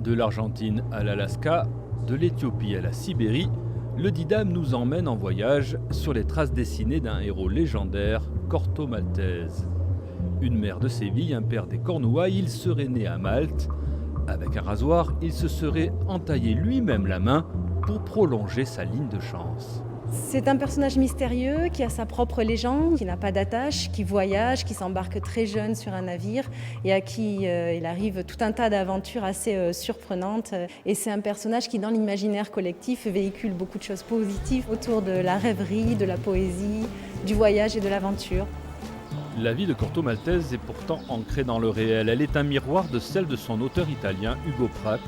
De l'Argentine à l'Alaska, de l'Éthiopie à la Sibérie, le Didam nous emmène en voyage sur les traces dessinées d'un héros légendaire, Corto Maltese. Une mère de Séville, un père des Cornouailles, il serait né à Malte. Avec un rasoir, il se serait entaillé lui-même la main pour prolonger sa ligne de chance. C'est un personnage mystérieux qui a sa propre légende, qui n'a pas d'attache, qui voyage, qui s'embarque très jeune sur un navire et à qui il arrive tout un tas d'aventures assez surprenantes. Et c'est un personnage qui, dans l'imaginaire collectif, véhicule beaucoup de choses positives autour de la rêverie, de la poésie, du voyage et de l'aventure. La vie de Corto Maltese est pourtant ancrée dans le réel. Elle est un miroir de celle de son auteur italien Ugo Pratt.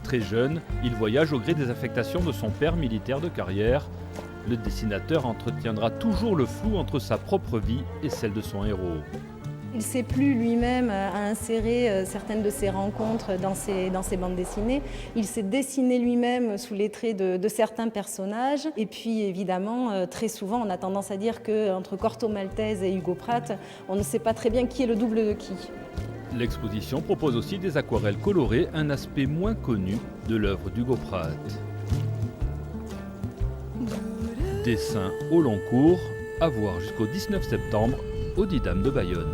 Très jeune, il voyage au gré des affectations de son père militaire de carrière. Le dessinateur entretiendra toujours le flou entre sa propre vie et celle de son héros. Il ne s'est plus lui-même à insérer certaines de ses rencontres dans ses bandes dessinées. Il s'est dessiné lui-même sous les traits de certains personnages. Et puis évidemment, très souvent, on a tendance à dire qu'entre Corto Maltese et Ugo Pratt, on ne sait pas très bien qui est le double de qui. L'exposition propose aussi des aquarelles colorées, un aspect moins connu de l'œuvre d'Ugo Pratt. Dessin au long cours, à voir jusqu'au 19 septembre au Didam de Bayonne.